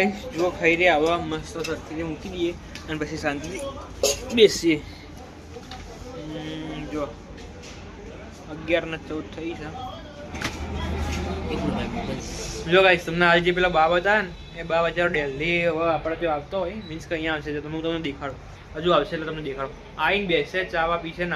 Guys જો ખાઈ રહ્યા આવા મસ્ત સરખી મૂકી દઈએ અને પછી શાંતિથી બેસીએ. જો 11:14 થઈ છે. જો ગાઈસ તમને આજે જે પેલા બા હતા ને એ બા બચારો દિલ્હી હવે આપણે જો આવતો હોય મીન્સ કે અહીંયા આવશે તો હું તમને દેખાડું. હજુ આવશે એટલે તમને દેખાડું. આવીને બેસે ચાવા પીશે.